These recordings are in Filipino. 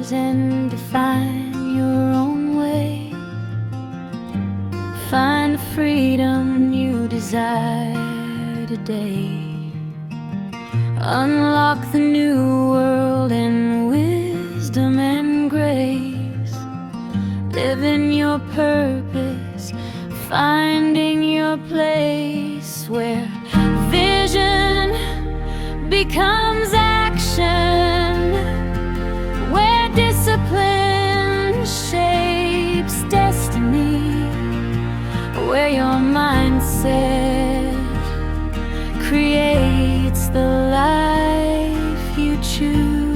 lives and define your own way. Find the freedom you desire today. Unlock the new world in wisdom and grace. Live in your purpose, finding your place where vision becomes action, where discipline shapes destiny, where your mindset creates the life you choose.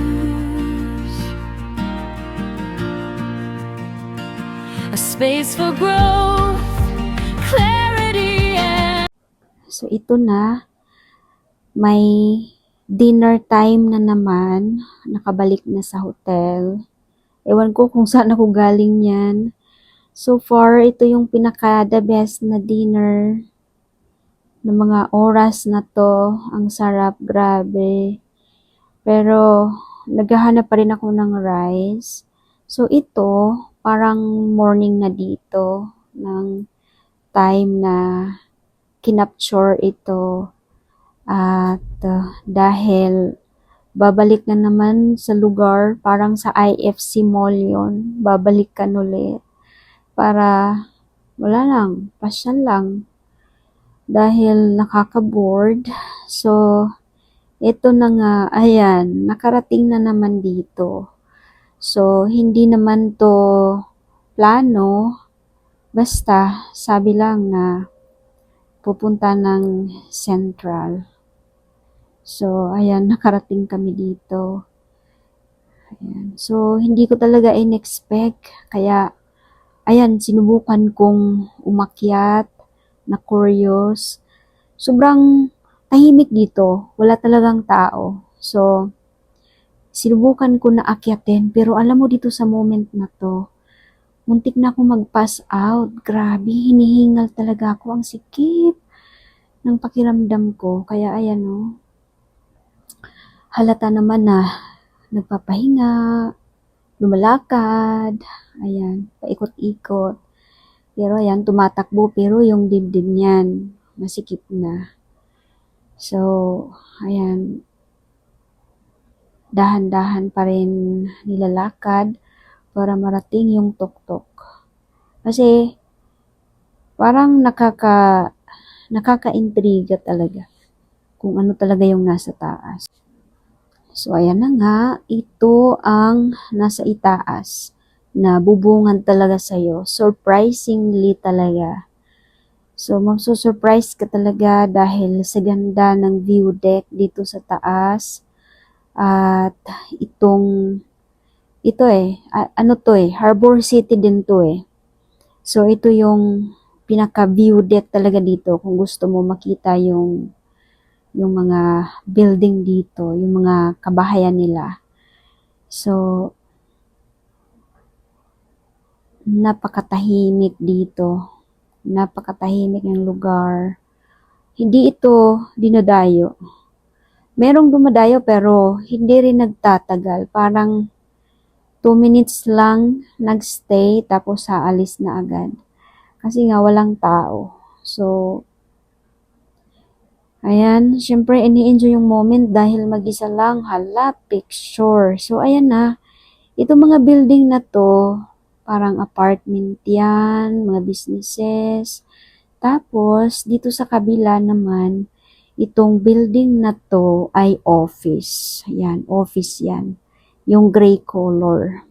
A space for growth, clarity, and So ito na, may dinner time na naman, nakabalik na sa hotel. Ewan ko kung saan ako galing yan. So far, ito yung pinaka the best na dinner ng mga oras na to. Ang sarap, grabe. Pero, naghahanap pa rin ako ng rice. So ito, parang morning na dito, ng time na kinapture ito. At dahil babalik na naman sa lugar, parang sa IFC Mall yun, babalik ka ulit para wala lang, pasyal lang dahil nakaka-board. So ito na nga, ayan, nakarating na naman dito. So hindi naman to plano, basta sabi lang na pupunta ng Central. So, ayan, nakarating kami dito. Ayan. So, hindi ko talaga in-expect. Kaya, ayan, sinubukan kong umakyat, na curious. Sobrang tahimik dito. Wala talagang tao. So, sinubukan ko na akyatin. Pero alam mo dito sa moment na to, muntik na ako mag-pass out. Grabe, hinihingal talaga ako. Ang sikip ng pakiramdam ko. Kaya, ayan, oh. Halata naman na nagpapahinga, lumalakad, ayan, paikot-ikot. Pero ayan, tumatakbo, pero yung dibdib niyan, masikip na. So, ayan, dahan-dahan pa rin nilalakad para marating yung tuktok. Kasi, parang nakaka-intriga talaga kung ano talaga yung nasa taas. So, ayan na nga, ito ang nasa itaas na bubungan talaga sa'yo. Surprisingly talaga. So, magsusurprise ka talaga dahil sa ganda ng view deck dito sa taas. At ito ano to Harbor City din to So, ito yung pinaka-view deck talaga dito kung gusto mo makita yung mga building dito, yung mga kabahayan nila. So, napakatahimik dito. Napakatahimik ng lugar. Hindi ito dinadayo. Merong dumadayo pero hindi rin nagtatagal. Parang 2 minutes lang nagstay tapos aalis na agad. Kasi nga walang tao. So, ayan, syempre ini-enjoy yung moment dahil mag-isa lang, hala, picture. So, ayan na, itong mga building na to, parang apartment yan, mga businesses. Tapos, dito sa kabila naman, itong building na to ay office. Ayan, office yan. Yung gray color.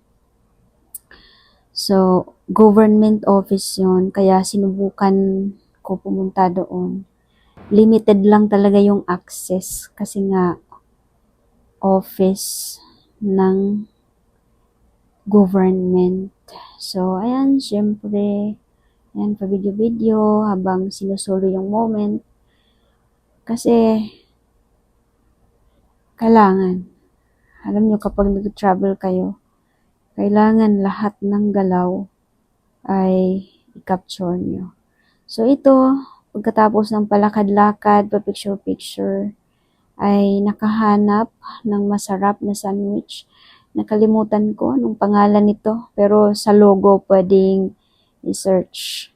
So, government office yon, kaya sinubukan ko pumunta doon. Limited lang talaga yung access kasi nga office ng government. So, ayan, syempre, ayan, pa-video-video habang sinusulo yung moment. Kasi, kailangan, alam nyo, kapag nag-travel kayo, kailangan lahat ng galaw ay i-capture nyo. So, ito, pagkatapos ng palakad-lakad, pa-picture-picture, ay nakahanap ng masarap na sandwich Nakalimutan ko anong pangalan nito. Pero sa logo pwedeng i-search.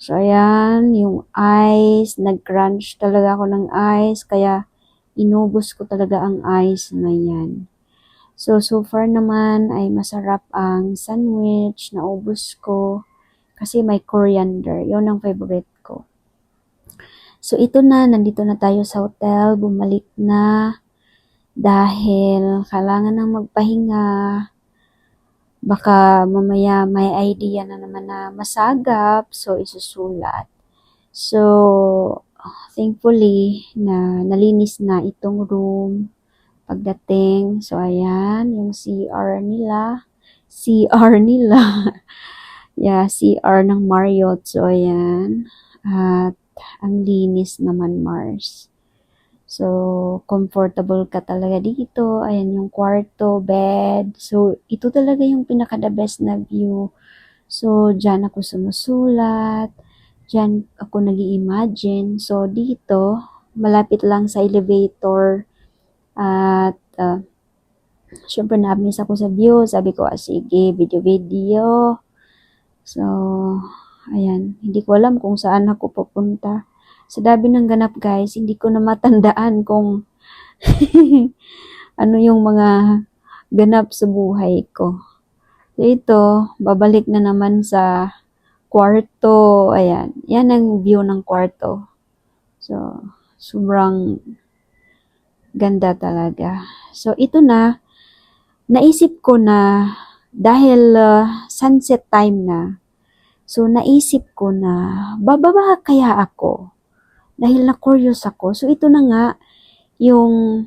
So, ayan, yung ice. Nag-crunch talaga ako ng ice. Kaya, inubos ko talaga ang ice na yan. So far naman ay masarap ang sandwich. Naubos ko. Kasi may coriander. Yun ang favorite ko. So, ito na. Nandito na tayo sa hotel. Bumalik na. Dahil kailangan nang magpahinga. Baka mamaya may idea na naman na masagap. So, isusulat. So, thankfully, na nalinis na itong room. Pagdating. So, ayan. Yung CR nila. CR nila. Yeah, CR ng Marriott. So, ayan. At ang linis naman, Mars. So, comfortable ka talaga dito. Ayan yung kwarto, bed. So, ito talaga yung pinaka-the best na view. So, dyan ako sumusulat. Dyan ako nag-i-imagine. So, dito, malapit lang sa elevator. At, syempre, na-miss ako sa view. Sabi ko, sige, video-video. So, ayan. Hindi ko alam kung saan ako pupunta. Sa dami ng ganap, guys, hindi ko na matandaan kung ano yung mga ganap sa buhay ko. So, ito, babalik na naman sa kwarto. Ayan. Yan ang view ng kwarto. So, sobrang ganda talaga. So, ito na. Naisip ko na dahil sunset time na. So, naisip ko na bababa kaya ako. Dahil na-curious ako. So, ito na nga yung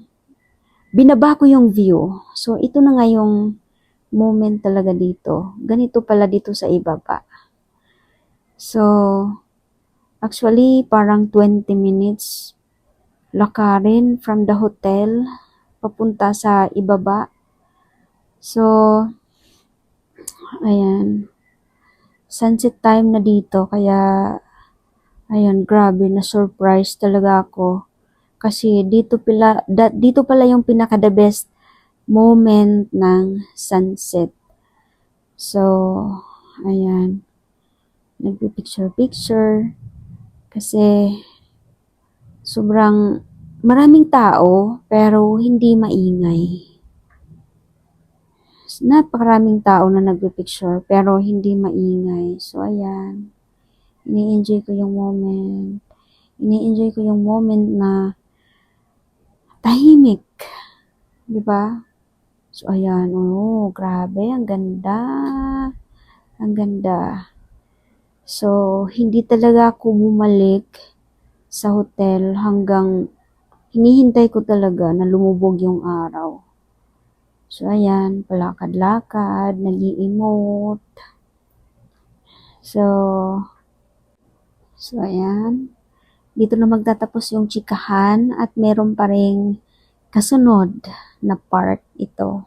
binaba ko yung view. So, ito na nga yung moment talaga dito. Ganito pala dito sa ibaba. So, actually, parang 20 minutes lakarin from the hotel papunta sa ibaba. So, ayan. Sunset time na dito. Kaya, ayan, grabe, na-surprise talaga ako. Kasi dito pala yung pinaka-the best moment ng sunset. So, ayan. Nagpi-picture-picture. Kasi, sobrang maraming tao, pero hindi maingay. Napakaraming tao na nagpi-picture, pero hindi maingay. So, ayan. Ini-enjoy ko yung moment. Ini-enjoy ko yung moment na tahimik. Diba? So, ayan. Oh, grabe. Ang ganda. Ang ganda. So, hindi talaga ako bumalik sa hotel hanggang hinihintay ko talaga na lumubog yung araw. So, ayan. Palakad-lakad. Nag-i-emote. So, ayan. Dito na magtatapos yung chikahan at meron pa ring kasunod na part ito.